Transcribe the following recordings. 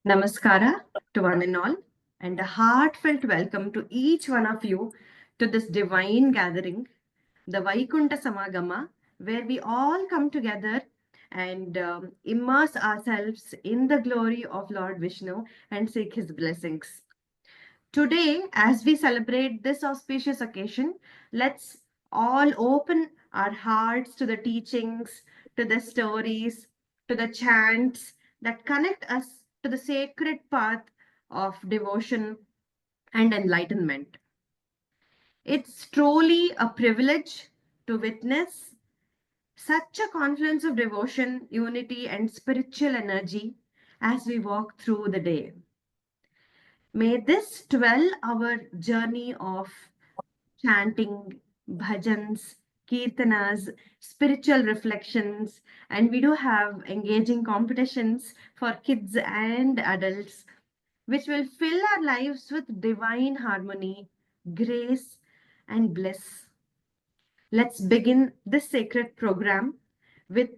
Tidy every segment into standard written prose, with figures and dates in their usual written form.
Namaskara to one and all, and a heartfelt welcome to each one of you to this divine gathering, the Vaikunta Samagama, where we all come together and immerse ourselves in the glory of Lord Vishnu and seek his blessings. Today, as we celebrate this auspicious occasion, let's all open our hearts to the teachings, to the stories, to the chants that connect us to the sacred path of devotion and enlightenment. It's truly a privilege to witness such a confluence of devotion, unity, and spiritual energy as we walk through the day. May this 12-hour journey of chanting, bhajans, kirtanas, spiritual reflections, and we do have engaging competitions for kids and adults, which will fill our lives with divine harmony, grace, and bliss. Let's begin this sacred program with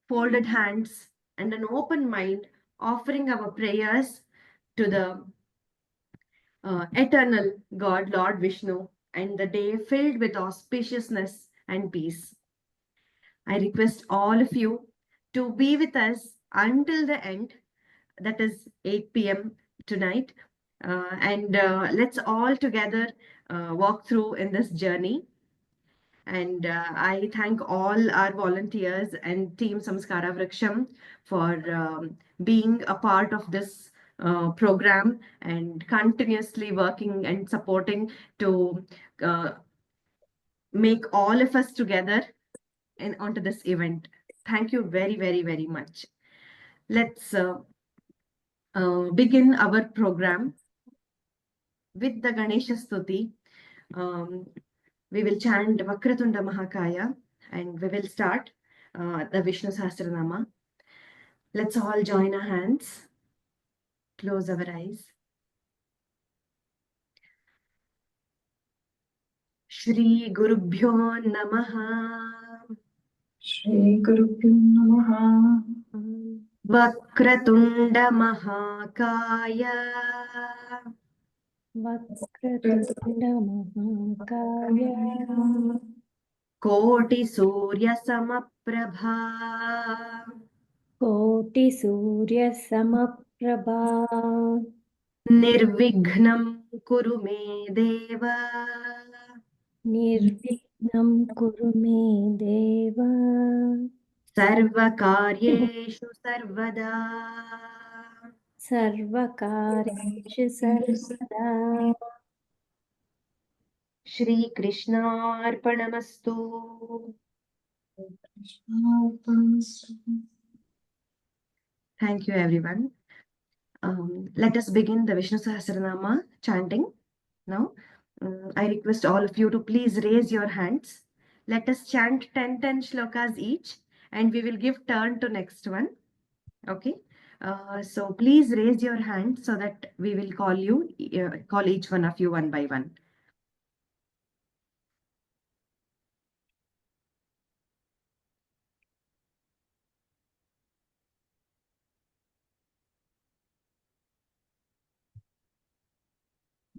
folded hands and an open mind, offering our prayers to the eternal God, Lord Vishnu, and the day filled with auspiciousness and peace. I request all of you to be with us until the end, that is 8 p.m. tonight. And let's all together walk through in this journey. And I thank all our volunteers and Team Samskara Vriksham for being a part of this program and continuously working and supporting to uh, make all of us together and onto this event. Thank you very, very, very much. Let's begin our program with the Ganesha Stuti. We will chant Vakratunda Mahakaya and we will start the Vishnu Sahasranama. Let's all join our hands, close our eyes. Shri Gurubhyo Namaha. Shri Gurubhyo Namaha. Vakratunda Mahakaya. Vakratunda Mahakaya. Koti Surya Samaprabha. Koti Surya Samaprabha. Nirvignam Kuru Me Deva. Nirvignam Kuru Me Deva. Sarvakaryeshu Sarvada. Sarvakaryeshu Sarvada. Shri Krishna Arpanamastu. Thank you, everyone. Let us begin the Vishnu Sahasranama chanting now. I request all of you to please raise your hands. Let us chant 10 shlokas each, and we will give turn to next one. Okay. So please raise your hand so that we will call each one of you one by one.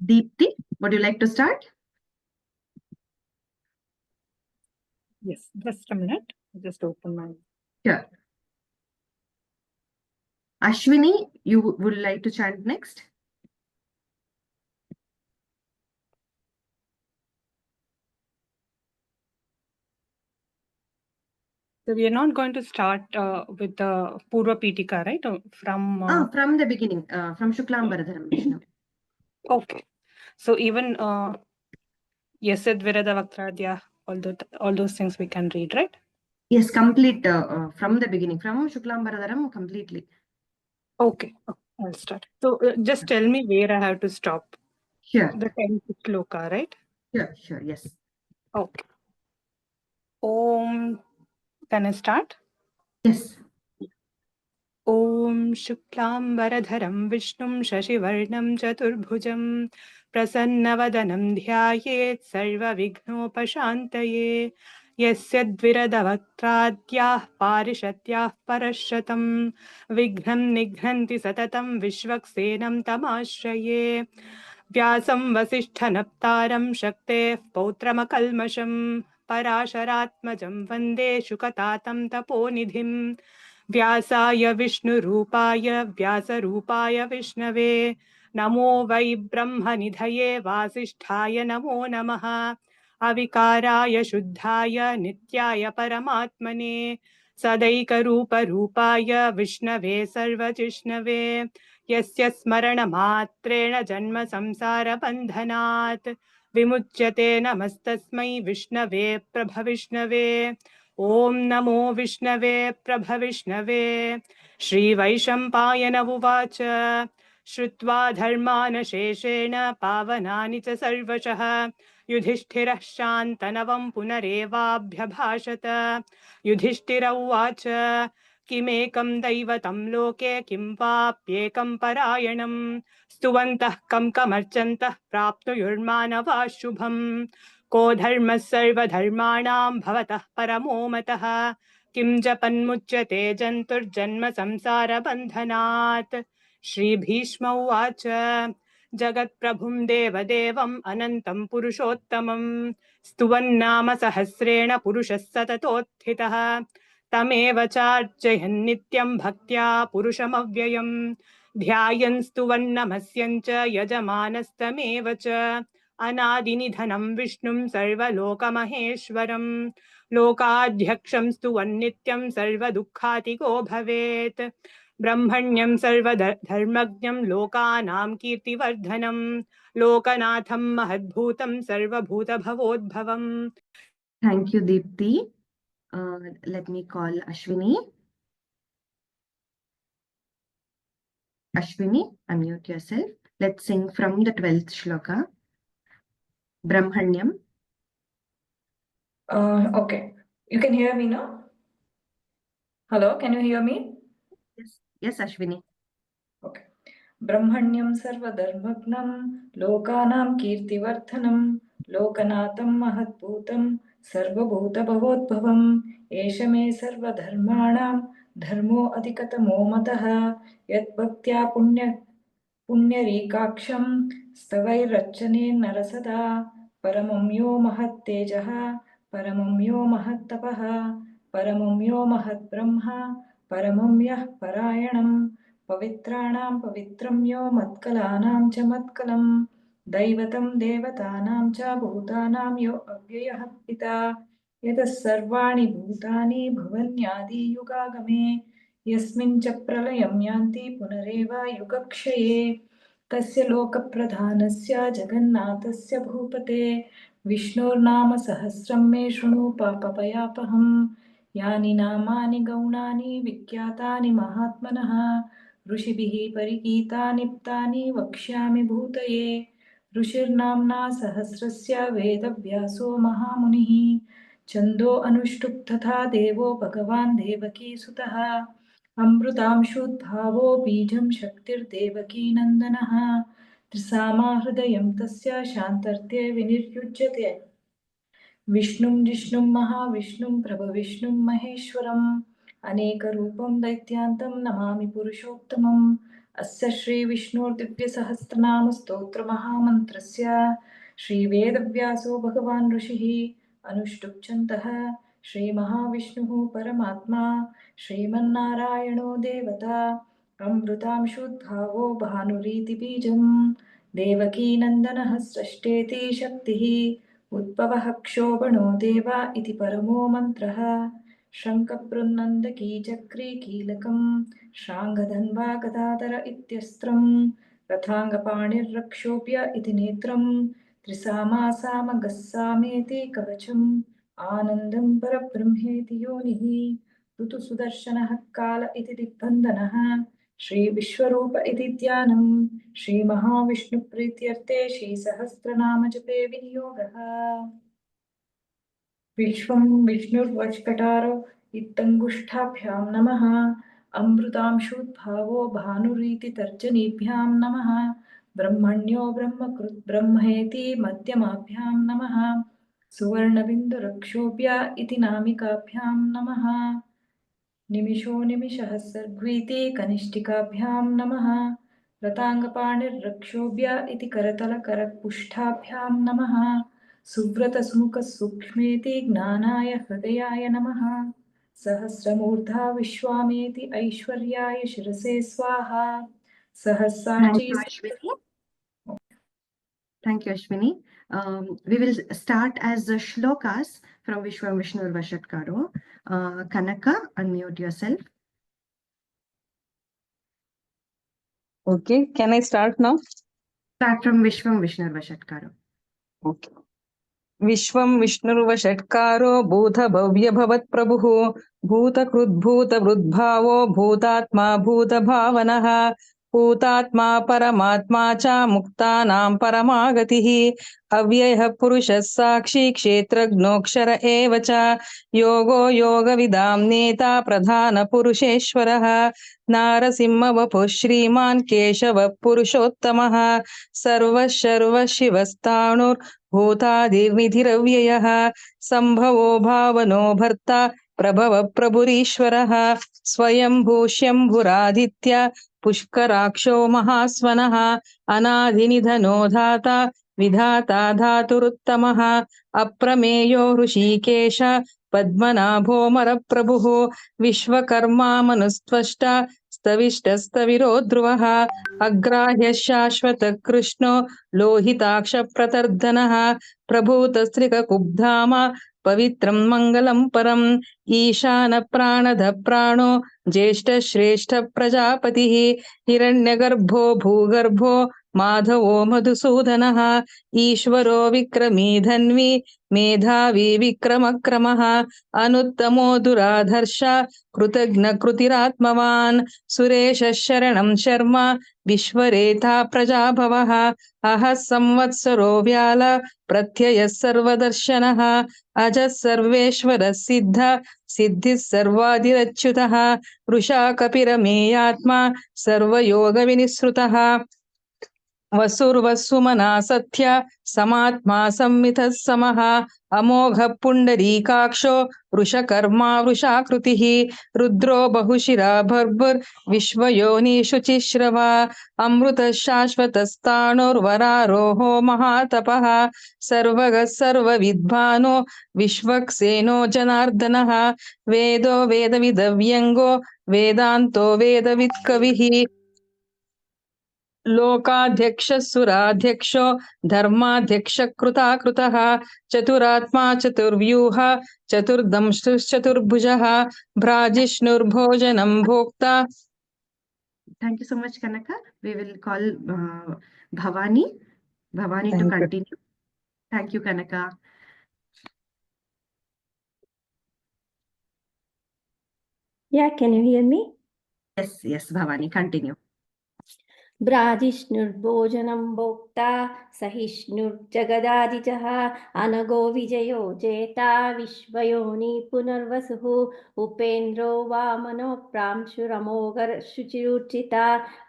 Deepti, would you like to start? Yes, just a minute. Just open my. Sure. Ashwini, you would like to chant next? So we are not going to start with the Purva Pitika, right? From the beginning, from Shuklam Bharadharam Vishnu. Okay. So even Yasad Virada Vaktradya, all those things we can read, right? Yes, complete from the beginning, from Shuklam Bharadharam completely. Okay, I'll start. So just tell me where I have to stop. Sure. The 10th shloka, right? Sure, yes. Okay. Om, can I start? Yes. ॐ शुक्लाम्बरधरं विष्णुं शशिवर्णं चतुर्भुजं प्रसन्नवदनं ध्यायेत् सर्वविघ्नोपशान्तये यस्य द्विरदवक्त्राद्याः पारिषत्याः परशतं विघ्नं निघ्नन्ति सततं विश्वक्सेनं तमाश्रये व्यासं वसिष्ठनप्तारं शक्तेः पौत्रमकल्मषं पराशरात्मजं वन्दे शुकतातं तपोनिधिं व्यासाय विष्णुरूपाय व्यासरूपाय विष्णवे नमो वै ब्रह्मनिधये वासिष्ठाय नमो नमः अविकाराय शुद्धाय नित्याय परमात्मने सदैकरूपरूपाय विष्णवे सर्वजिष्णवे यस्य स्मरणमात्रेण जन्म संसारबन्धनात् विमुच्यते नमस्तस्मै विष्णवे प्रभविष्णवे ॐ नमो विष्णवे प्रभविष्णवे श्रीवैशम्पायन उवाच श्रुत्वा धर्मान् शेषेण पावनानि च सर्वशः युधिष्ठिरः शान्तनवं पुनरेवाभ्यभाषत युधिष्ठिर उवाच किमेकं दैवतं लोके किं वाप्येकं परायणं स्तुवन्तः कं कमर्चन्तः प्राप्नुयुर्मानवाः शुभम् को धर्मः सर्वधर्माणां भवतः परमो मतः किं जपन्मुच्यते जन्तुर्जन्म संसारबन्धनात् श्रीभीष्म उवाच जगत्प्रभुं देवदेवम् अनन्तं पुरुषोत्तमं स्तुवन्नाम सहस्रेण पुरुषः सततोत्थितः तमेव चार्चयन् नित्यं भक्त्या पुरुषमव्ययम् ध्यायन् स्तुवन्नमस्यं च यजमानस्तमेव च अनादिनिधनं विष्णुं सर्वलोकमहेश्वरं लोकाध्यक्षं स्तुवन्नित्यं सर्वदुःखातिको भवेत् ब्रह्मण्यं सर्वधर्मज्ञं लोकानां कीर्तिवर्धनं लोकनाथं महद्भूतं सर्वभूतभवोद्भवम्. Thank you, Deepti. Let me call Ashwini. Ashwini, unmute yourself. Let's sing from the 12th shloka. Brahmanyam. Okay. You can hear me now? Hello, can you hear me? Yes, Ashwini. Okay. Brahmanyam sarvadharmagnam लोकानां कीर्तिवर्धनं लोकनाथं महद्भूतं सर्वभूतभवोद्भवम् एष मे सर्वधर्माणां धर्मो अधिकतमो मतः यद्भक्त्या पुण्यरीकाक्षं स्तवैरर्चनेन नरसदा परमं यो महत्तेजः परमं यो महत्तपः परमं यो महद्ब्रह्म परमं यः परायणं पवित्राणां पवित्रं यो मत्कलानां च मत्कलं दैवतं देवतानां च भूतानां यो अव्ययः पिता यतः सर्वाणि भूतानि भवन्यादियुगागमे यस्मिन् च प्रलयं यान्ति पुनरेव युगक्षये तस्य लोकप्रधानस्य जगन्नाथस्य भूपते विष्णोर्नाम सहस्रं मे शृणु पापभयापहम् यानि नामानि गौणानि विख्यातानि महात्मनः ऋषिभिः परिगीतानि वक्ष्यामि भूतये ऋषिर्नाम्ना सहस्रस्य वेदव्यासो महामुनिः छन्दो अनुष्टुप् तथा देवो भगवान् देवकीसुतः अमृतांशुद्भावो बीजं शक्तिर्देवकी नन्दनः त्रिसामा हृदयं तस्य शान्तर्थे विनिर्युज्यते विष्णुं जिष्णुं महाविष्णुं प्रभविष्णुं महेश्वरम् अनेकरूपं दैत्यान्तं नमामि पुरुषोत्तमम् अस्य श्रीविष्णोर्दिव्यसहस्रनामस्तोत्रमहामन्त्रस्य श्रीवेदव्यासो भगवान् ऋषिः अनुष्टुप्छन्दः श्रीमहाविष्णुः परमात्मा श्रीमन्नारायणो देवता अमृतांशुद्भावो भानुरीति बीजं देवकीनन्दनः स्रष्टेति शक्तिः उद्भवः क्षोभणो देव इति परमो मन्त्रः शङ्खबृन्नन्दकी चक्री कीलकं श्राङ्गधन्वा गदाधर इत्यस्त्रं रथाङ्गपाणिर्रक्षोभ्य इति नेत्रं त्रिसामा सामगः सामेति कवचम् आनन्दं परब्रह्मेति योनिः ऋतुसुदर्शनः काल इति दिग्बन्धनः श्रीविश्वरूप इति ध्यानं श्रीमहाविष्णुप्रीत्यर्थे श्रीसहस्रनामजपे विनियोगः विश्वं विष्णुर्वज्कटारो इत्तङ्गुष्ठाभ्यां नमः अमृतांशुद्भावो भानुरीति तर्जनीभ्यां नमः ब्रह्मण्यो ब्रह्मकृत् ब्रह्मेति मध्यमाभ्यां नमः सुवर्णबिन्दुरक्षोभ्य इति नामिकाभ्यां नमः। निमिषो निमिषः सर्ग्वीति कनिष्ठिकाभ्यां नमः। रताङ्गपाणिर्रक्षोभ्य इति करतलकरपुष्ठाभ्यां नमः। सुव्रतसुमुखसूक्ष्मेति ज्ञानाय हृदयाय नमः। सहस्रमूर्धा विश्वामेति ऐश्वर्याय शिरसे स्वाहा। Thank सहस्राक्षी you, Ashwini. Thank you, Ashwini. We will start as the shlokas from Vishwam Vishnu Vashatkaro. Kanaka, unmute yourself. Okay, can I start now? Start from Vishwam Vishnu Vashatkaro. Okay. विश्वं विष्णुर्वषट्कारो भूतभव्यभवत्प्रभुः भूतकृद्भूतवृद्भावो भूतात्मा भूतभावनः भूतात्मा परमात्मा च मुक्तानां परमागतिः अव्ययः पुरुषः साक्षी क्षेत्रज्ञोऽक्षर एव च योगो योगविदां नेता प्रधानपुरुषेश्वरः नारसिंहवपुः श्रीमान् केशवः पुरुषोत्तमः सर्वशर्वशिवस्ताणुर्भूतादिर्निधिरव्ययः सम्भवो भावनो भर्ता प्रभव प्रभुरीश्वरः स्वयंभूष्यम्भुरादित्य पुष्कराक्षो महास्वनः अनादिनिधनो धाता विधाता धातुरुत्तमः अप्रमेयो ऋषिकेश पद्मनाभोमरप्रभुः विश्वकर्मा मनुस्त्वष्टा स्तविष्टस्तविरो ध्रुवः अग्राह्य शाश्वत कृष्णो लोहिताक्ष प्रतर्धनः प्रभूतस्त्रिककुब्धाम पवित्रं मङ्गलं परम् ईशान प्राणद प्राणो ज्येष्ठ श्रेष्ठ प्रजापतिः हिरण्यगर्भो भूगर्भो माधवो मधुसूदनः ईश्वरो विक्रमी धन्वी मेधावी विक्रमक्रमः अनुत्तमो दुराधर्ष कृतघ्नकृतिरात्मवान् सुरेशः शरणं शर्म विश्वरेता प्रजाभवः अहः संवत्सरो व्याल प्रत्ययः सर्वदर्शनः अजः सर्वेश्वरः सिद्ध सिद्धिः सर्वादिरच्युतः वृषा कपिरमेयात्मा सर्वयोगविनिसृतः वसुर्वसुमना सत्य समात्मा संवितः समः अमोघ पुण्डरीकाक्षो वृषकर्मा वृषाकृतिः रुद्रो बहुशिरा भर्भुर्विश्वयोनिषु चिश्रवा अमृतः शाश्वतस्ताणुर्वरारोहो महातपः सर्वगः सर्वविद्भानो विश्वक्सेनो जनार्दनः वेदो वेदविदव्यङ्गो वेदान्तो वेदवित्कविः लोकाध्यक्षः सुराध्यक्षो धर्माध्यक्ष कृताकृतः चतुरात्मा चतुर्व्यूह चतुर्दंष्टुश्चतुर्भुजः भ्राजिष्णुर्भोजनं भोक्ता. Thank you so much, Kanaka. We will call Bhavani. Bhavani to Thank you. continue. Thank you, Kanaka. Yeah, can you hear me? Yes, Bhavani, continue. भ्राजिष्णुर्भोजनं भोक्ता सहिष्णुर्जगदादिजः अनगो विजयो जेता विश्वयोनि पुनर्वसुः उपेन्द्रो वामनो प्रांशुरमोघशुचिरुचिता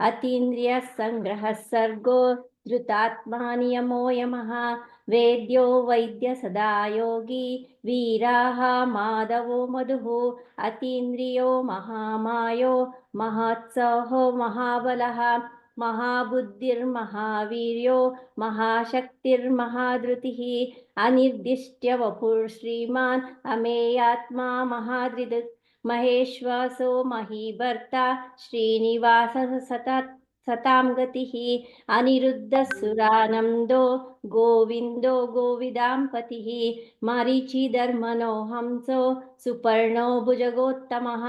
अतीन्द्रियः सङ्ग्रहः सर्गो धृतात्मा नियमो यमः वेद्यो वैद्य सदा योगी वीराः माधवो मधुः अतीन्द्रियो महामायो महत्सहो महाबलः महाबुद्धिर्महावीर्यो महाशक्तिर्महाधृतिः अनिर्दिष्ट्यवपुः श्रीमान् अमेयात्मा महाधृक् महेश्वासो महीभर्ता श्रीनिवासः सतां गतिः अनिरुद्धसुरानन्दो गोविन्दो गोविदाम्पतिः मरीचिधर्मनो हंसो सुपर्णो भुजगोत्तमः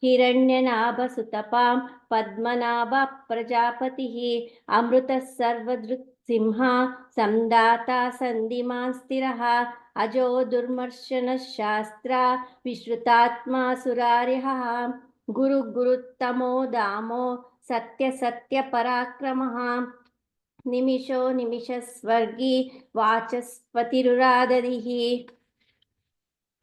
हिरण्यनाभसुतपां पद्मनाभ प्रजापतिः अमृतः सर्वदृक्सिंह संदाता सन्धिमान् स्थिरः अजो दुर्मर्शनः शास्त्रा विश्रुतात्मा सुरार्यः गुरुतमो दामो सत्य पराक्रमः निमिषो निमिषस्वर्गी वाचस्पतिरुरादधिः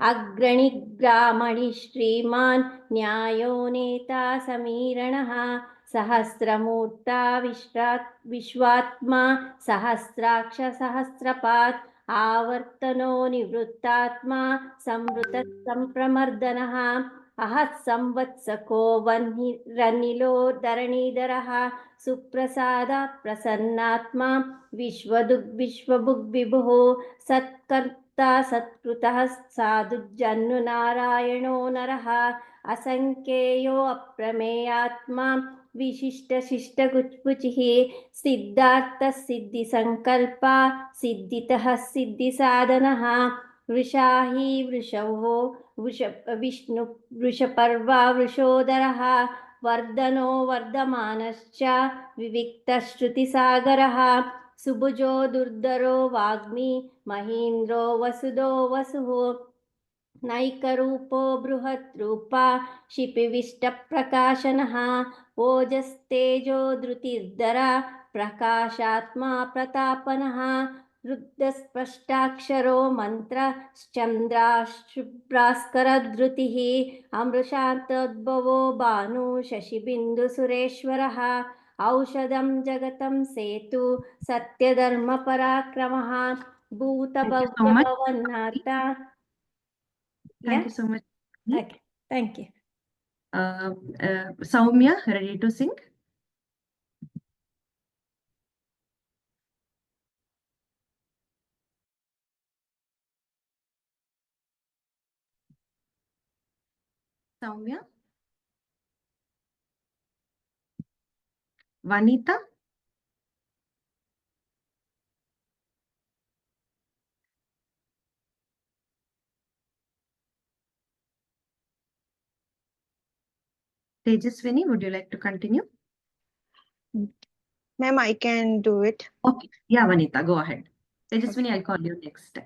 अग्रणिग्रामणि श्रीमान् न्यायो नेता समीरणः सहस्रमूर्ता विश्वात्मा सहस्राक्ष सहस्रपात् आवर्तनो निवृत्तात्मा संवृतः संप्रमर्दनः अहः संवत्सको वह्निरनिलो धरणीधरः सुप्रसाद प्रसन्नात्मा विश्वभुग्विभुः सत्कर्ता सत्कृतः साधुजन्नु नारायणो नरः असंख्येयो अप्रमेयात्मा विशिष्टशिष्टकुच्पुचिः सिद्धार्थः सिद्धिसङ्कल्पा सिद्धितः सिद्धिसाधनः वृषा हि वृषभो विष्णु वृषपर्वा वृषोदरः वर्धनो वर्धमानश्च विविक्तश्रुतिसागरः सुभुजो दुर्धरो वाग्मी महीन्द्रो वसुदो वसुः नैकरूपो बृहद्रूपा शिपिविष्टप्रकाशनः ओजस्तेजो धृतिर्धरा प्रकाशात्मा प्रतापनः रुद्रस्पष्टाक्षरो मन्त्रश्चन्द्राशुभ्रास्करधृतिः अमृशान्तोद्भवो भानु शशिबिन्दुसुरेश्वरः औषधं जगतं सेतु सत्यधर्मपराक्रमः भूतभव्यभवन्नाथा. Thank you so much. Okay, thank you. Soumya, ready to sing? Soumya? Vanita? Tejaswini, would you like to continue? Ma'am, I can do it. Okay. Yeah, Vanita, go ahead. Tejaswini, I'll call you next.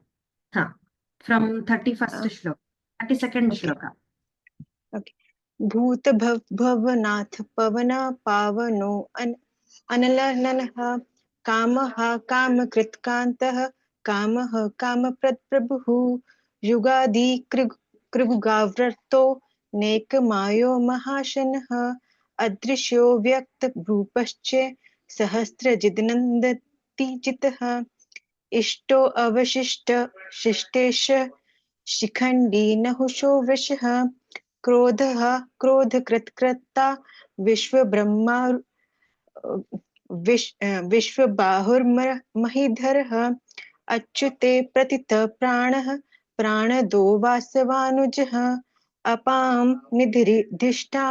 From 31st shloka, 32nd shloka. भूत भवनाथ पवन पावनो अनलनः कामः कामकृत्कान्तः कामः कामप्रभुः युगादि कृगुगाव्रतो नेकमायो महाशनः अदृश्यो व्यक्तरूपश्च सहस्रजिदनन्दति जितः इष्टो अवशिष्ट शिष्टेश शिखण्डी नहुषो वृषः क्रोधः क्रोधकृत्कृता विश्वब्रह्मा विश्वबाहुर्महीधरः अच्युते प्रतितः प्राणः प्राणदो वासवानुजः अपां निधिष्ठा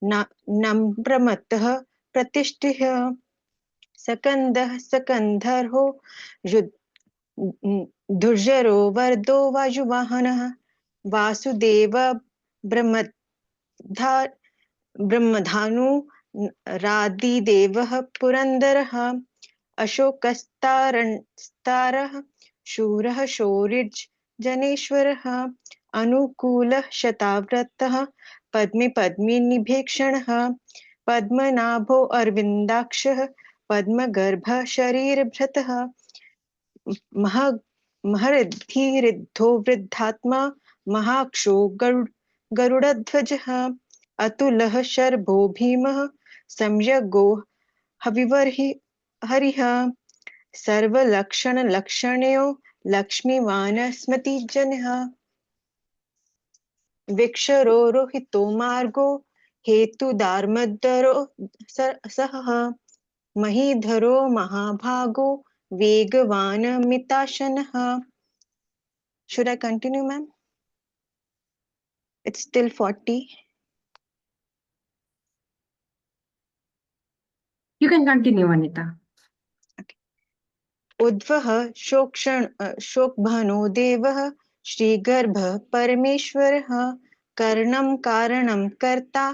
नम्रमतः प्रतिष्ठिः सकन्दः सकन्धर्हो दुर्जरो वरदो वायुवाहनः वासुदेव ब्रह्मधानु रादिदेवः पुरन्दरः अशोकस्तारः शूरः शौर्यजनेश्वरः अनुकूलः शताव्रतः पद्मिनिभेक्षणः पद्मनाभो अरविन्दाक्षः पद्मगर्भः शरीरभृतः महर्धिरिद्धो वृद्धात्मा महाक्षो गरुडध्वजः अतुलः शर्भो भीमः संयगो हरिः सर्वलक्षणलक्षणयो लक्ष्मीवान् स्मृतिजनः विक्षरो रोहितो मार्गो हेतुदार्मदरो सह महीधरो महाभागो वेगवान् मिताशनः. Should I continue, ma'am? It's still 40. You can continue, Vanita. उद्वः शोकभानो देवः श्रीगर्भः परमेश्वरः कर्णं कारणं कर्ता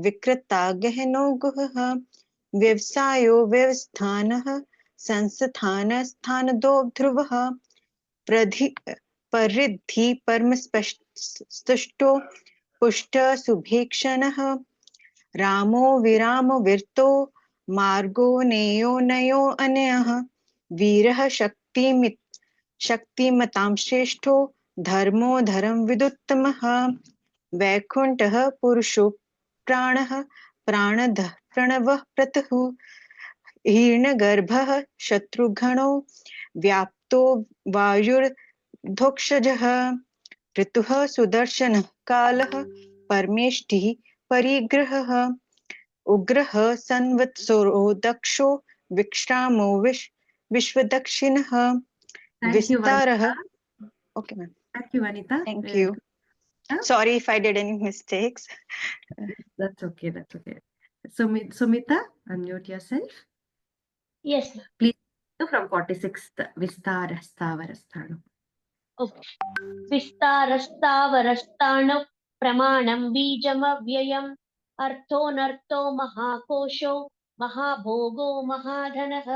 विकृता गहनो गुहः व्यवसायो व्यवस्थानः संस्थानस्थानदो ध्रुवः परिद्धि परमस्पष्टो पुष्ट सुभीक्षणः रामो विरामो विरतो मार्गो नेयो नयो अनयः वीरः शक्तिमतां श्रेष्ठो धर्मो धर्म विदुत्तमः वैकुण्ठः पुरुषो प्राणः प्राणदः प्रणवः प्रतुः हिरण्यगर्भः शत्रुघ्नो व्याप्तो वसन्तो वायुर्धोक्षजः ऋतुः सुदर्शनः कालः परमेष्ठिः परिग्रहः उग्रः संवत्सरो दक्षो विक्रामो विश्वदक्षिणः Thank you, विस्तारः Vanita. Okay, ma'am. Thank you, Vanita. Thank Very you. good. Sorry if I did any mistakes. That's okay. That's okay. Sumita, unmute yourself. Yes, ma'am. Please from 46th Vistarasthavarasthanam. विस्तारस्तावरस्ताणु प्रमाणं बीजमव्ययम् अर्थोऽनर्थो महाकोशो महाभोगो महाधनः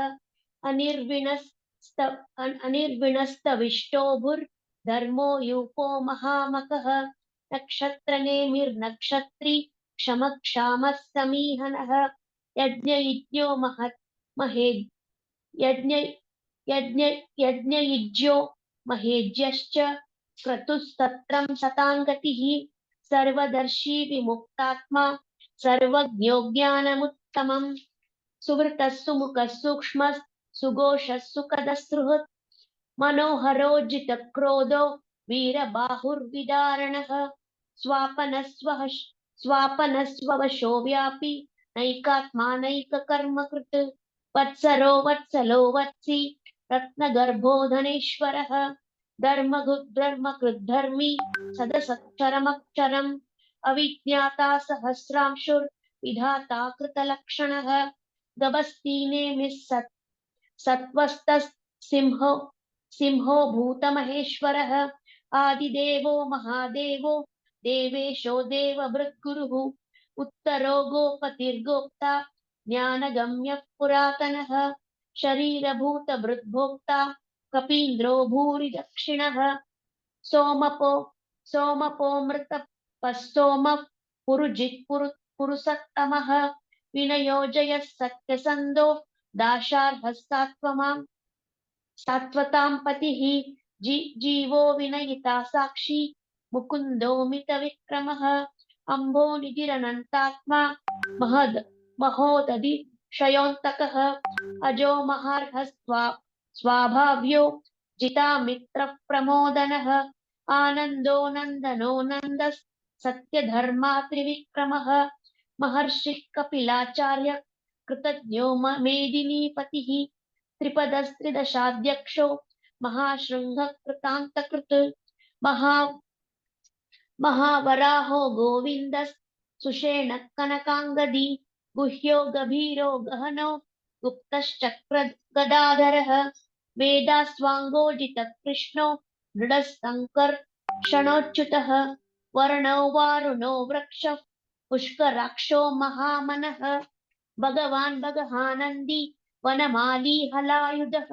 अनिर्विणस्तविष्टो भूर्धर्मो यूपो महामकः नक्षत्रनेमिर्नक्षत्री क्षमक्षामः समीहनः यज्ञयुज्यो यज्ञयुज्यो महेज्यश्च क्रतुस्तत्रं शताङ्गतिः सर्वदर्शी विमुक्तात्मा सर्वज्ञो ज्ञानमुत्तमम् सुवृतः सुमुखः सूक्ष्मः सुघोषः सुखदस्रुहृत् मनोहरो जितक्रोधो वीरबाहुर्विदारणः स्वापनस्ववशो व्यापी नैकात्मा नैककर्मकृत् वत्सरो वत्सलो वत्सी रत्नगर्भो धनेश्वरः धर्मकृद्धर्मी सदसक्षरमक्षरम् अविज्ञाता सहस्रांशुर्विधाता कृतलक्षणः गभस्तीनेमिः सिंहो भूतमहेश्वरः आदिदेवो महादेवो देवेशो देवभृद्गुरुः उत्तरो गोपतिर्गोप्ता ज्ञानगम्यः पुरातनः शरीरभूतभृद्भोक्ता कपीन्द्रो भूरि दक्षिणः सोमपो मृतपस्सोमः पुरुसत्तमः विनयोजयः सत्यसन्धो दाशार्हस्तात्वमाम् सात्वतां पतिः जीवो विनयिता साक्षी मुकुन्दो मितविक्रमः अम्भोनिधिरनन्तात्मा महोदधिशयोऽन्तकः अजो महार्हस्त्वा स्वाभाव्यो जितामित्रप्रमोदनः आनन्दो नन्दनो नन्दः सत्यधर्मा त्रिविक्रमः महर्षिः कपिलाचार्य कृतज्ञो मेदिनीपतिः त्रिपदस्त्रिदशाध्यक्षो महाशृङ्गः कृतान्तकृत् महावराहो गोविन्दः सुषेणः कनकाङ्गदी गुह्यो गभीरो गहनो गुप्तश्चक्रगदाधरः वेदास्वाङ्गोजितः कृष्णो मृडस्तङ्कर्षणोच्युतः वर्णो वारुणो वृक्षः पुष्कराक्षो महामनः भगवान् भगहानन्दी वनमाली हलायुधः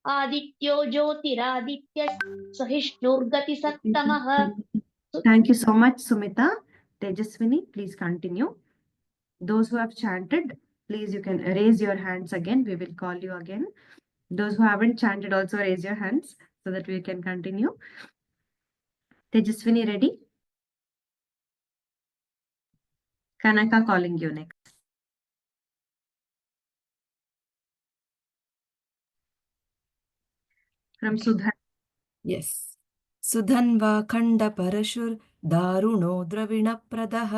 आदित्यो ज्योतिरादित्यः सहिष्णुर्गतिसत्तमः Thank you so much, Sumita. Tejaswini, please continue. Those who have chanted, please you can raise your hands again. We will call you again. Those who haven't chanted also raise your hands so that we can continue. Tejaswini, ready? Kanaka calling you next. From Sudha. Yes. Sudhanva खण्डपरशुर्दारुणो द्रविणप्रदः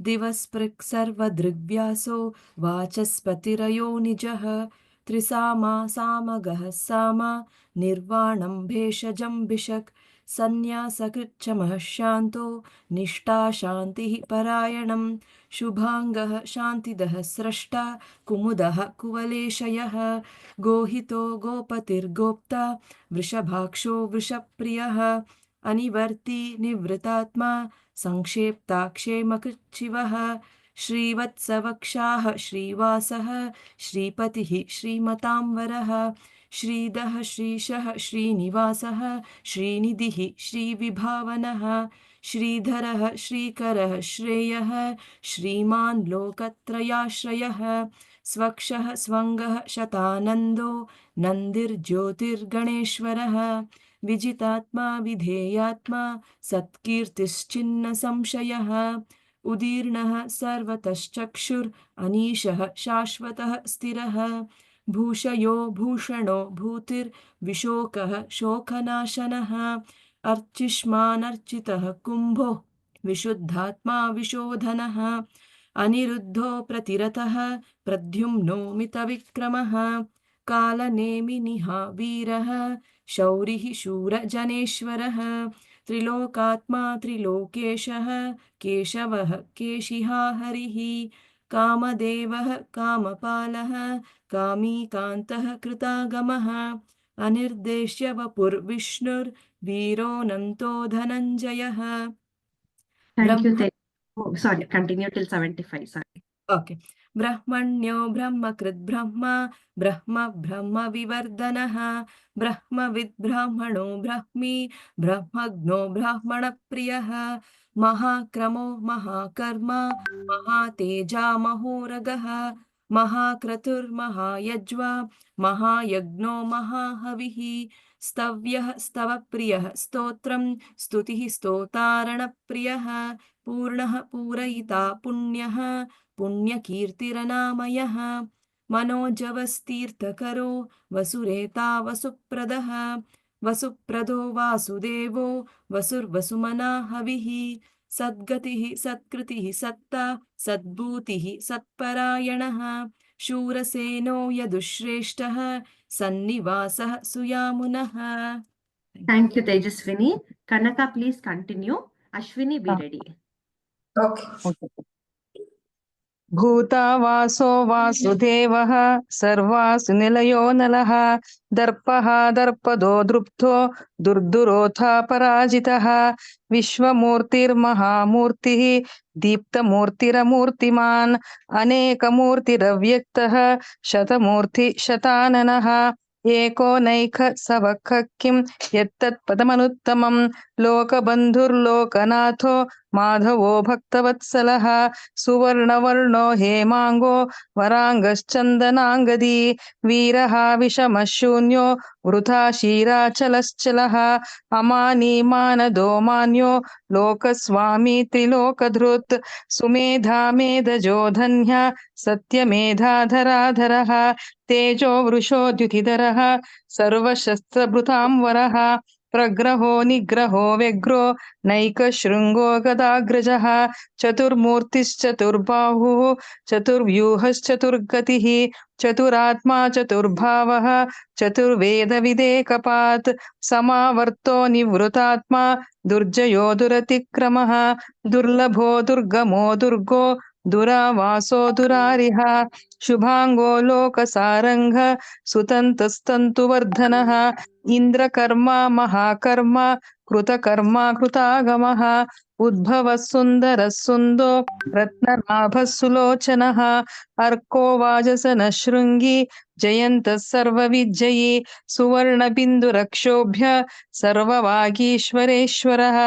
दिवस्पृक् सर्वदृग्व्यासो वाचस्पतिरयो निजः त्रिसामा सामगः सामा निर्वाणं भेषजं भिषक् सन्न्यासकृच्छमः शान्तो निष्ठा शान्तिः परायणं शुभाङ्गः शान्तिदः स्रष्टा कुमुदः कुवलेशयः गोहितो गोपतिर्गोप्ता वृषभाक्षो वृषप्रियः अनिवर्ती निवृतात्मा संक्षेप्ता क्षेमकृच्छिवः श्रीवत्सवक्षाः श्रीवासः श्रीपतिः श्रीमतांवरः श्रीदः श्रीशः श्रीनिवासः श्रीनिधिः श्रीविभावनः श्रीधरः श्रीकरः श्रेयः श्रीमान् लोकत्रयाश्रयः स्वक्षः स्वङ्गः शतानन्दो नन्दिर्ज्योतिर्गणेश्वरः विजितात्मा विधेयात्मा सत्कीर्तिश्चिन्न संशयः उदीर्णः सर्वतश्चक्षुर् अनीशः शाश्वतः स्थिरः भूषयो भूषणो भूतिर्विशोकः शोकनाशनः अर्चिष्मानर्चितः कुम्भो विशुद्धात्मा विशोधनः अनिरुद्धो प्रतिरतः प्रद्युम्नो मितविक्रमः कालनेमिनिः वीरः शौरिः शूरजनेश्वरः त्रिलोकात्मा त्रिलोकेशः केशवः केशिहा हरिः कामदेवः कामपालः कामीकान्तः कृतागमः अनिर्देश्य वपुर्विष्णुर्वीरोऽनन्तो धनञ्जयः Thank you. ब्रह्म Oh, sorry, continue till 75. Sorry. Okay ब्रह्मण्यो ब्रह्मकृद् ब्रह्म ब्रह्म ब्रह्मविवर्धनः ब्रह्मविद् ब्राह्मणो ब्रह्मी ब्रह्मज्ञो ब्राह्मणप्रियः महाक्रमो महाकर्म महातेजा महोरगः महाक्रतुर्महायज्वा महायज्ञो महाहविः स्तव्यः स्तवप्रियः स्तोत्रं स्तुतिः स्तोतारणप्रियः पूर्णः पूरयिता पुण्यः पुण्यकीर्तिरनामयः मनोजवस्तीर्थकरो वसुरेता वसुप्रदः वसुप्रदो वासुदेवो वसुर्वसुमना हविः सद्गतिः सत्कृतिः सत्ता सद्भूतिः सत्परायणः शूरसेनो यदुश्रेष्ठः सन्निवासः सुयामुनः Thank you, Tejaswini. Kanaka, please continue. Ashwini, be ready. Okay. भूतावासो वासुदेवः सर्वासु निलयो नलः दर्पः दर्पदो दृप्तो दुर्दुरोथा पराजितः विश्वमूर्तिर्महामूर्तिः दीप्तमूर्तिरमूर्तिमान् अनेकमूर्तिरव्यक्तः शतमूर्ति शताननः एकोनैक सवख किं यत्तत्पदमनुत्तमं लोकबन्धुर्लोकनाथो माधवो भक्तवत्सलः सुवर्णवर्णो हेमाङ्गो वराङ्गश्चन्दनाङ्गदी वीरः विषमशून्यो वृथा क्षीराचलश्चलः अमानीमानदो मान्यो लोकस्वामी त्रिलोकधृत् सुमेधा मेधजो धन्यः सत्यमेधाधराधरः तेजो वृषो द्युतिधरः सर्वशस्त्रभृतांवरः प्रग्रहो निग्रहो व्यग्रो नैकशृङ्गो गदाग्रजः चतुर्मूर्तिश्चतुर्बाहुः चतुर्व्यूहश्चतुर्गतिः चतुरात्मा चतुर्भावः चतुर्वेदविदेकपात् समावर्तो निवृतात्मा दुर्जयो दुरतिक्रमः दुर्लभो दुर्गमो दुर्गो दुरावासो दुरारिः शुभाङ्गो लोकसारङ्ग सुतन्तस्तन्तुवर्धनः इन्द्रकर्मा महाकर्मा कृतकर्मा कृतागमः उद्भवः सुन्दरः सुन्दो रत्ननाभः सुलोचनः अर्को वाजसनः शृङ्गी जयन्तः सर्वविजयी सुवर्णबिन्दुरक्षोभ्य सर्ववागीश्वरेश्वरः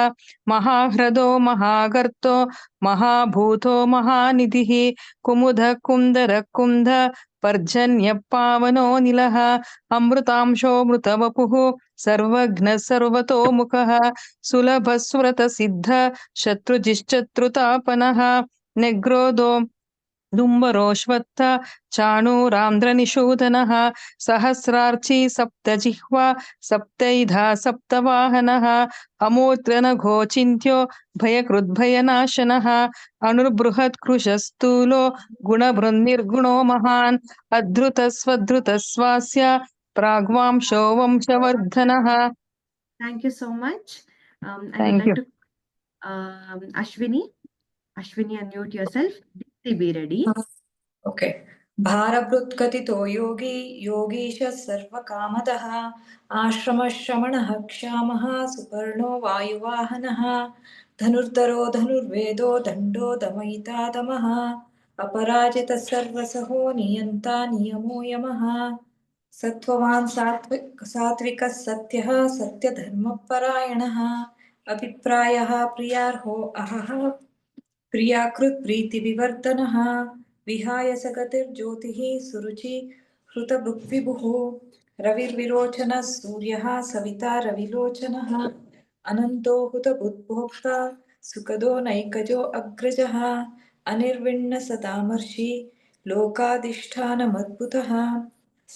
महाह्रदो महागर्तो महाभूतो महानिधिः कुमुदः कुन्दरः कुन्द पर्जन्यः पावनो निलः अमृतांशो मृतवपुः सर्वज्ञः सर्वतोमुखः सुलभः सुरतसिद्ध शत्रुजिश्चत्रुतापनः निग्रोधो दुम्बरोऽश्वत्थ चाणूरान्ध्रनिषूदनः सहस्रार्ची सप्तजिह्वा सप्तैधा सप्तवाहनः अमूर्त्रनघोचिन्त्यो भयकृद्भयनाशनः अणुर्बृहत्कृशस्थूलो गुणभृन्निर्गुणो महान् अधृतस्वधृतस्वास्य प्राग्वांशो वंशवर्धनः. Thank you so much. I would Thank like you. to Ashwini. Ashwini, unmute yourself. Dipti, be ready. Okay. भारभृत्कथितो योगी योगीशः सर्वकामदः आश्रमश्रमणः क्षामः सुपर्णो वायुवाहनः धनुर्धरो धनुर्वेदो दण्डो दमयिता दमः अपराजितः सर्वसहो नियन्ता नियमो यमः सत्त्ववान् सात्विकः सत्यः सत्यधर्मपरायणः अभिप्रायः प्रियार्हो अहः प्रियाकृत् प्रीतिविवर्धनः विहाय सगतिर्ज्योतिः सुरुचि हृतभुक्विभुः रविर्विरोचनः सूर्यः सविता रविलोचनः अनन्तो हुतबुद्भोक्ता सुखदो नैकजो अग्रजः अनिर्विण्णसतामर्षि लोकाधिष्ठानमद्भुतः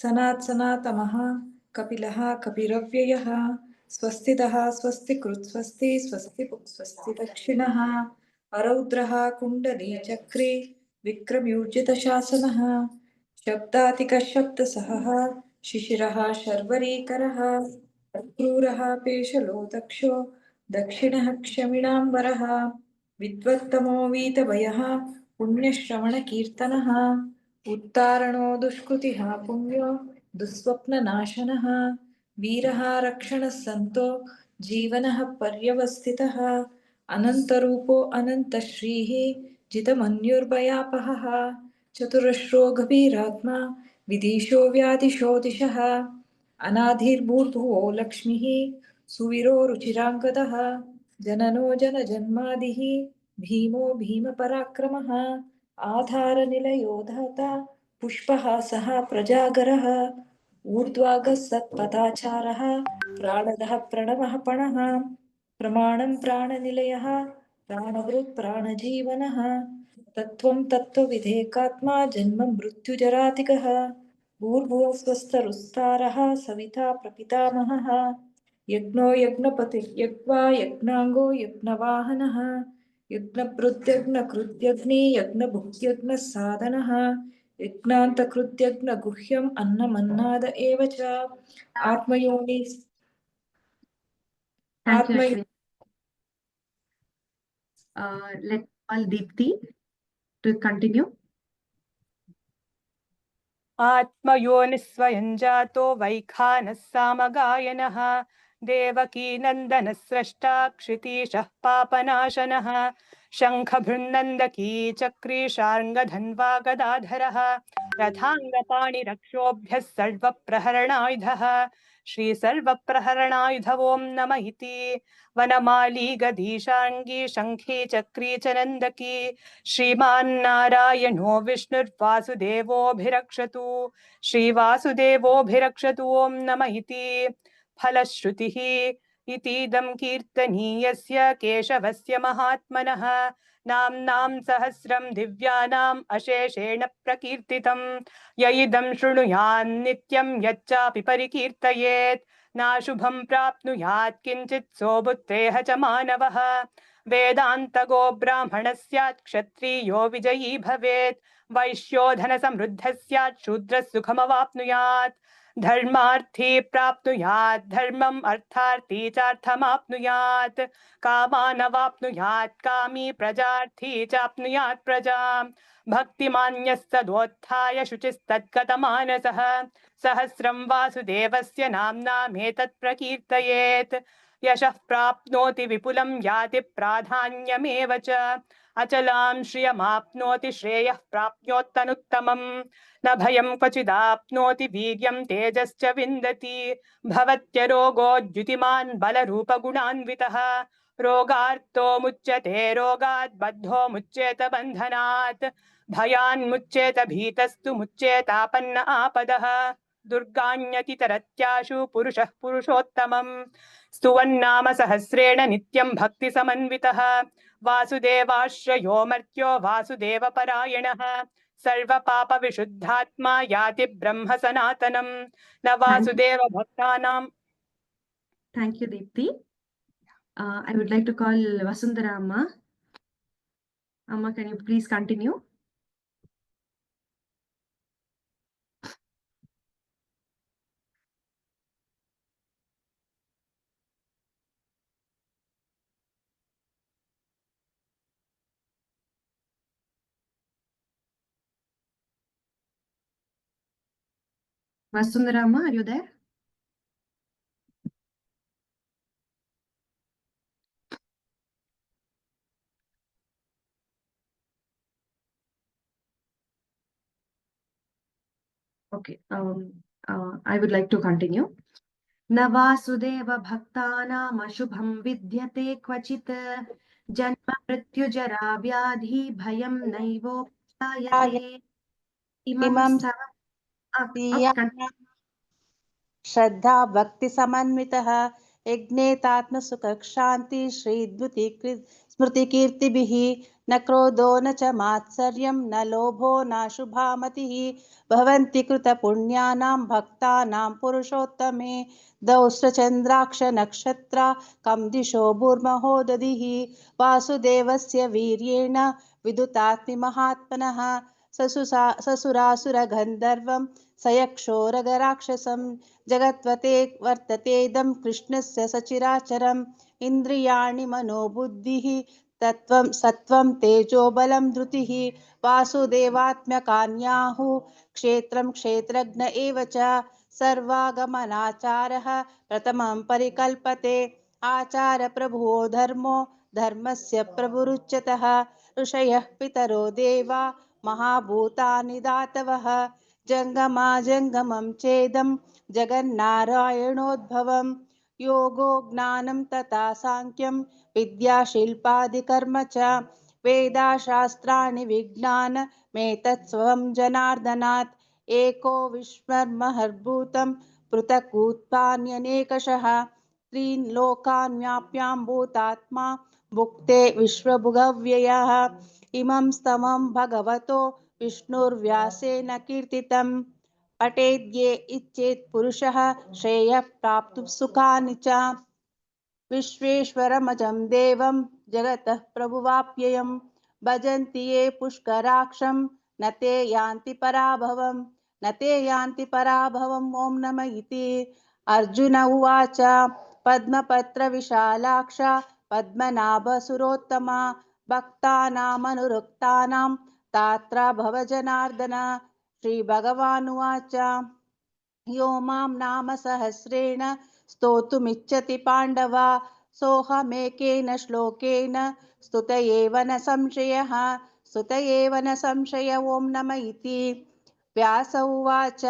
सनात् सनातमः कपिलः कपिरव्ययः स्वस्तितः स्वस्तिकृत् स्वस्ति स्वस्ति स्वस्ति दक्षिणः अरौद्रः कुण्डली चक्रे विक्रम्यूर्जितशासनः शब्दातिकशब्दसहः शिशिरः शर्वरीकरः क्रूरः पेशलो दक्षो दक्षिणः क्षमिणाम्बरः विद्वत्तमो वीतभयः पुण्यश्रवणकीर्तनः उत्तारणो दुष्कृतिः पुण्यो दुःस्वप्ननाशनः वीरः रक्षणः सन्तो जीवनः पर्यवस्थितः अनन्तरूपो अनन्तश्रीः जितमन्युर्भयापहः चतुरश्रो गभीरात्मा विदिशो व्यादिशो दिशः अनाधिर्भूर्भुवो लक्ष्मीः सुवीरो रुचिराङ्गदः जननो जनजन्मादिः भीमो भीमपराक्रमः आधारनिलयो धाता पुष्पः सः प्रजागरः ऊर्ध्वागः सत्पथाचारः प्राणदः प्रणवः पणः प्रमाणं प्राणनिलयः प्राणभृत् प्राणजीवनः तत्त्वं तत्त्वविधेकात्मा जन्म मृत्युजरातिकः भूर्भुवः स्वस्तरुस्तारः सविता प्रपितामहः यज्ञो यज्ञपतिर्यज्ञा यज्ञाङ्गो यज्ञवाहनः यज्ञभृत्यग्नकृत्यग्नि यज्ञभुक्त्यग्नः साधनः यज्ञान्तकृत्यग्नगुह्यम् अन्नमन्नाद एव च आत्मयोनि Thank you, आत्मयो Ashwini. Let's call Deepti to continue. आत्मयोनिस्वयं जातो वैखानः सामगायनः देवकी नन्दनः स्रष्टा क्षितीशः पापनाशनः शङ्खभृन्नन्दकी चक्रीशार्ङ्गधन्वा गदाधरः रथाङ्गपाणिरक्षोभ्यः सर्वप्रहरणायुधः श्रीसर्वप्रहरणायुध ॐ नमः इति वनमाली गदीशाङ्गी शङ्खी चक्री च नन्दकी श्रीमान्नारायणो विष्णुर्वासुदेवोऽभिरक्षतु श्रीवासुदेवोऽभिरक्षतु ॐ नमः इति फलश्रुतिः इतीदं कीर्तनीयस्य केशवस्य महात्मनः नाम्नां सहस्रं दिव्यानाम् अशेषेण प्रकीर्तितं य इदं शृणुयान्नित्यं यच्चापि परिकीर्तयेत् नाशुभं प्राप्नुयात् किञ्चित् सोबुत्रेह च मानवः वेदान्तगो ब्राह्मणः स्यात् क्षत्रियो विजयी भवेत् वैश्यो धनसमृद्धः स्यात् शूद्रः सुखमवाप्नुयात् धर्मार्थी प्राप्नुयात् धर्मम् अर्थार्थी चार्थमाप्नुयात् कामानवाप्नुयात् कामी प्रजार्थी चाप्नुयात् प्रजाम् भक्तिमान्यः सदोत्थाय शुचिस्तद्गतमानसः सहस्रं वासुदेवस्य नाम्नामेतत् प्रकीर्तयेत् यशः प्राप्नोति विपुलं याति प्राधान्यमेव च अचलां श्रियमाप्नोति श्रेयः प्राप्नोत्तनुत्तमं न भयं क्वचिदाप्नोति वीर्यं तेजश्च विन्दति भवत्यरोगो द्युतिमान् बलरूपगुणान्वितः रोगार्तो मुच्यते रोगात् बद्धो मुच्येत बन्धनात् भयान्मुच्येत भीतस्तु मुच्येतापन्न आपदः दुर्गाण्यतितरत्याशु पुरुषः पुरुषोत्तमम् स्तुवन्नाम सहस्रेण नित्यं भक्तिसमन्वितः वासुदेवाश्रयो मर्त्यो वासुदेवपरायणः सर्वपापविशुद्धात्मा याति ब्रह्म सनातनं न वासुदेव भक्तानां. Thank you, Deepti. I would like to call Vasundhara Amma. Amma, can you please continue? Vasundhara Amma, are you there? Okay. I would like to continue. न वासुदेव भक्तानाम् अशुभं विद्यते क्वचित् जन्म मृत्युजरा व्याधि भयं नैवोपजायते इमं श्रद्धा भक्ति समन्वितः यज्ञेतात्मसुख शांति श्रीद्युति स्मृति कीर्तिभिः न क्रोधो न च मात्सर्यं न लोभो नाशुभा मतिः भवन्ति कृतपुण्यानां भक्तानां पुरुषोत्तमे दौष्ट्रचन्द्राक्ष नक्षत्रा कं दिशो भूर्महो दधिः वासुदेवस्य वीर्येण विदुतात्मिमहात्मनः ससुरासुरगन्धर्वं सयक्षोरगराक्षसं जगत्वते वर्ततेदं कृष्णस्य सचिराचरम् इन्द्रियाणि मनोबुद्धिः तत्त्वं सत्त्वं तेजोबलं धृतिः वासुदेवात्मकान्याहुः क्षेत्रं क्षेत्रज्ञ एव च सर्वागमनाचारः प्रथमं परिकल्पते आचारप्रभुवो धर्मो धर्मस्य प्रभुरुच्यतः ऋषयः पितरो देवा महाभूतानि धातवः जङ्गमा जङ्गमं चेदं जगन्नारायणोद्भवं योगो ज्ञानं तथा साङ्ख्यं विद्याशिल्पादिकर्म च वेदाशास्त्राणि विज्ञानमेतत्स्वं जनार्दनात् एको विश्वमहर्भूतं पृथक् उत्थान्यनेकशः त्रीन् लोकान् व्याप्याम्भूतात्मा भुक्ते विश्वभुगव्ययः इमं स्तमं भगवतो विष्णुर्व्यासेन कीर्तितं पठेद्ये इच्छेत् पुरुषः श्रेयः प्राप्तुं सुखानि च विश्वेश्वरमजं देवं जगतः प्रभुवाप्ययं भजन्ति ये पुष्कराक्षं न ते यान्ति पराभवं न ते यान्ति पराभवम् ॐ नमः इति अर्जुन उवाच पद्मपत्रविशालाक्ष पद्मनाभसुरोत्तमा भक्तानामनुरक्तानां तात्र भव जनार्दन श्रीभगवानुवाच यो मां नाम सहस्रेण स्तोतुमिच्छति पाण्डव सोऽहमेकेन श्लोकेन स्तुत एव न संशयः स्तुत एव न संशय ॐ नमः इति व्यास उवाच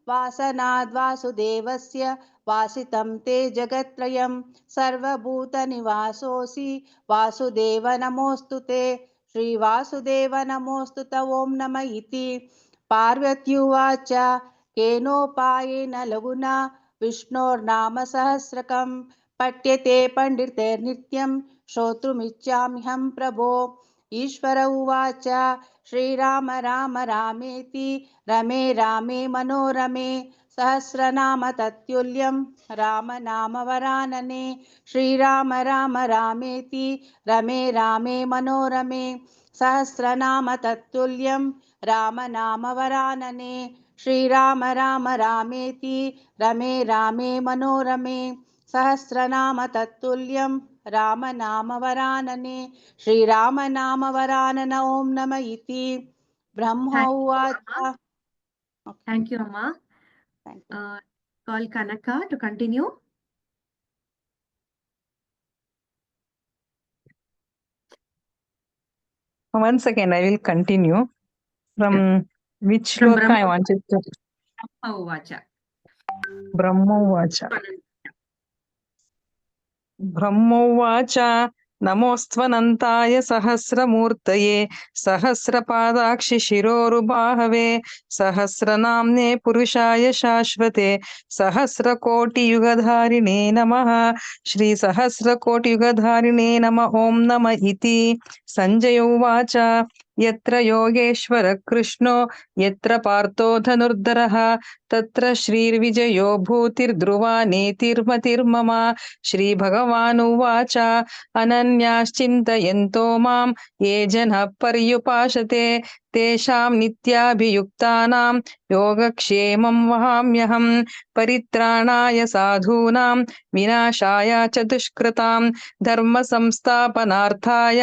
वासनाद्वासुदेवस्य वासितं ते जगत्त्रयं सर्वभूतनिवासोऽसि वासुदेव नमोऽस्तु ते श्रीवासुदेव नमोऽस्तु ते ॐ नमः इति पार्वत्युवाच केनोपायेन लघुना विष्णोर्नाम सहस्रकं पठ्यते पण्डितैर्नित्यं श्रोतुमिच्छाम्यहं प्रभो ईश्वर उवाच श्रीराम राम रामेति रमे रामे मनोरमे सहस्रनाम तत्तुल्यं राम वरानने श्रीराम राम रामेति रमे रामे मनोरमे सहस्रनाम तत्तुल्यं राम वरानने श्रीराम राम रामेति रमे रामे मनोरमे सहस्रनाम तत्तुल्यं राम वरानने श्रीराम नाम वरानन ॐ नमः इति ब्रह्म Thank you, उवाच Amma. Thank you, Amma. Thank you. Call Kanaka to continue. Once again, I will continue from which From shloka I wanted to. Brahma Uvacha. Brahmovacha. ब्रह्मोवाच नमोऽस्त्वनन्ताय सहस्रमूर्तये सहस्रपादाक्षि शिरोरुबाहवे सहस्रनाम्ने पुरुषाय शाश्वते सहस्रकोटियुगधारिणे नमः श्रीसहस्रकोटियुगधारिणे नमः ॐ नमः इति सञ्जय उवाच यत्र योगेश्वर कृष्णो यत्र पार्थो धनुर्धरः तत्र श्रीर्विजयो भूतिर्ध्रुवा नेतिर्मतिर्मम श्रीभगवानुवाच अनन्याश्चिन्तयन्तो मां ये जनः पर्युपासते तेषां नित्याभियुक्तानां योगक्षेमं वहाम्यहं परित्राणाय साधूनां विनाशाय च दुष्कृतां धर्मसंस्थापनार्थाय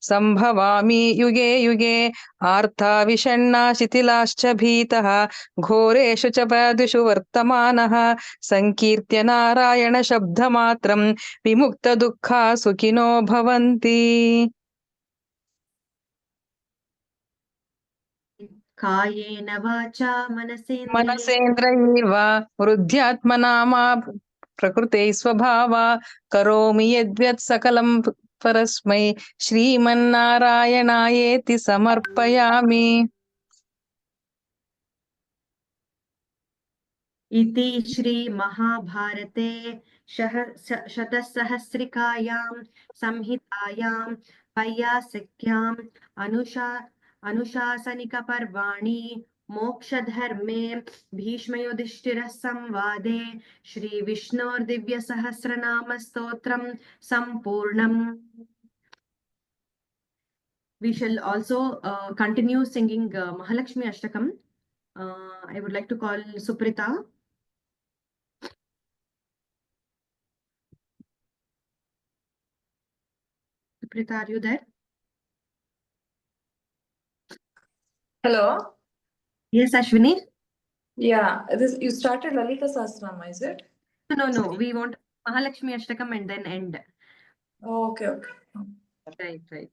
सम्भवामि युगे युगे आर्ता शिथिलाश्च भीतः घोरेषु च पादुषु वर्तमानः संकीर्त्य नारायण शब्दमात्रं विमुक्तदुःखा सुखिनो भवन्ति कायेन वाचा मनसेन्द्रिये मनसेन्द्रियैर्वा वृद्ध्यात्मनामा प्रकृते स्वभावा करोमि यद्यत् सकलं परस्मै श्रीमन्नारायणायेति समर्पयामि इति श्रीमहाभारते शतसहस्रिकायां संहितायां वैयासिक्याम् अनुशासनिकपर्वाणि मोक्षधर्मे भीष्मयुधिष्ठिरः संवादे श्रीविष्णोर्दिव्यसहस्रनामस्तोत्रं सम्पूर्णम्. We shall also continue singing Mahalakshmi Ashtakam. I would like to call Suprita. Suprita, are you there? Hello. Yes, Ashwini. Yeah, this you started Lalita Sahasranama, is it? No. We want Mahalakshmi Ashtakam and then end. Oh, okay. Right.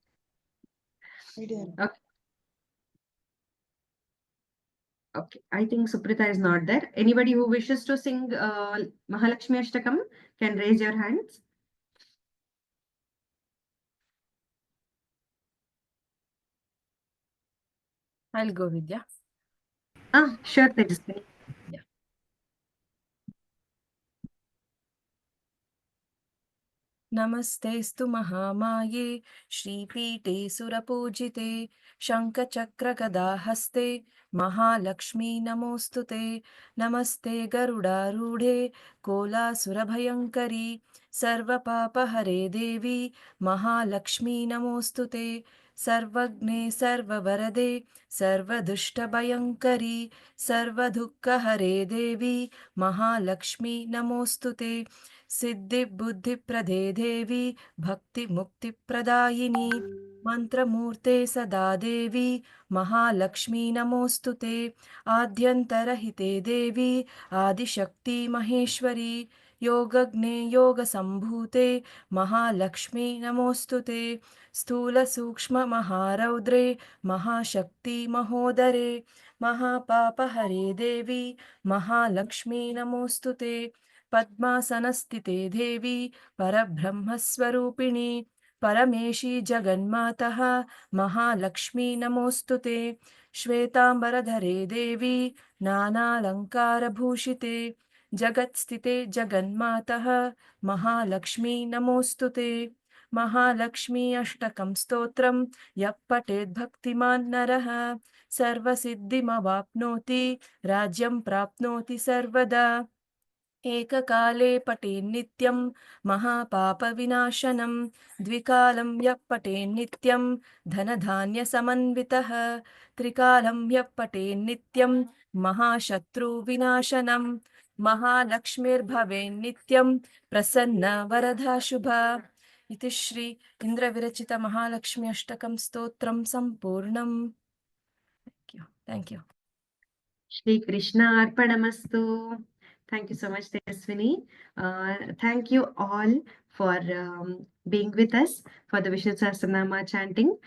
Okay. I think Suprita is not there. Anybody who wishes to sing Mahalakshmi Ashtakam can raise your hands. I'll go, Vidya. Sure, Tejaswini. नमस्तेस्तु महामाये श्रीपीठे सुरपूजिते शङ्खचक्रगदाहस्ते Mahalakshmi नमोऽस्तु ते नमस्ते गरुडारूढे कोलासुरभयङ्करी सर्वपापहरे देवी महालक्ष्मी नमोऽस्तु ते सर्वज्ञे सर्ववरदे सर्वदुष्टभयङ्करी सर्वदुःखहरे देवी महालक्ष्मी नमोऽस्तु ते सिद्धिबुद्धिप्रदे देवी भक्तिमुक्तिप्रदायिनी मन्त्रमूर्ते सदा देवी महालक्ष्मी नमोऽस्तु ते आद्यन्तरहिते देवी आदिशक्ति महेश्वरी योगज्ञे योगसम्भूते महालक्ष्मी नमोऽस्तु ते स्थूलसूक्ष्ममहारौद्रे महाशक्ति महोदरे महापापहरे देवी महालक्ष्मी नमोऽस्तु ते पद्मासनस्थिते देवी परब्रह्मस्वरूपिणी परमेशी जगन्मातः महालक्ष्मी नमोऽस्तु ते श्वेताम्बरधरे देवी नानालङ्कारभूषिते जगत्स्थिते जगन्मातः महालक्ष्मी नमोऽस्तु ते महालक्ष्मी अष्टकं स्तोत्रं यः पठेत् भक्तिमान् नरः सर्वसिद्धिमवाप्नोति राज्यं प्राप्नोति सर्वदा एककाले पठेन्नित्यं महापापविनाशनं द्विकालं यः पठेन्नित्यं धनधान्यसमन्वितः त्रिकालं यः पठेन्नित्यं महाशत्रुविनाशनं महालक्ष्मीर्भवेन्नित्यं प्रसन्नवरदा शुभा इति श्री इन्द्रविरचित महालक्ष्मी अष्टकं स्तोत्रं सम्पूर्णम्. Thank you. Shri Krishna Arpanamastu. Thank you so much, Tejaswini. Thank you all for being with us for the Vishnu Sahasranama chanting.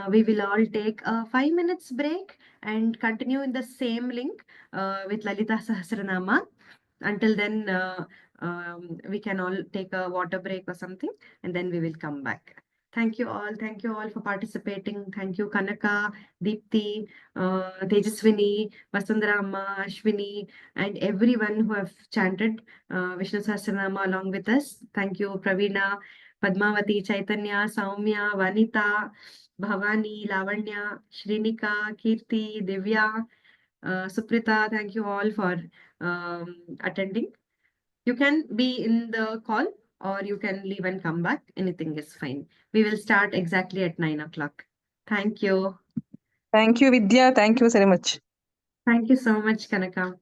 We will all take a 5 minutes break and continue in the same link with Lalita Sahasranama. Until then, we can all take a water break or something, and then we will come back. Thank you all. Thank you all for participating. Thank you, Kanaka, Deepti, Tejaswini, Vasundharama, Ashwini, and everyone who have chanted Vishnu Sahasranama along with us. Thank you, Praveena, Padmavati, Chaitanya, Saumya, Vanita, Bhavani, Lavanya, Shrinika, Kirti, Divya, Suprita. Thank you all for attending. You can be in the call or you can leave and come back. Anything is fine. We will start exactly at 9 o'clock. Thank you. Thank you, Vidya. Thank you very much. Thank you so much, Kanaka.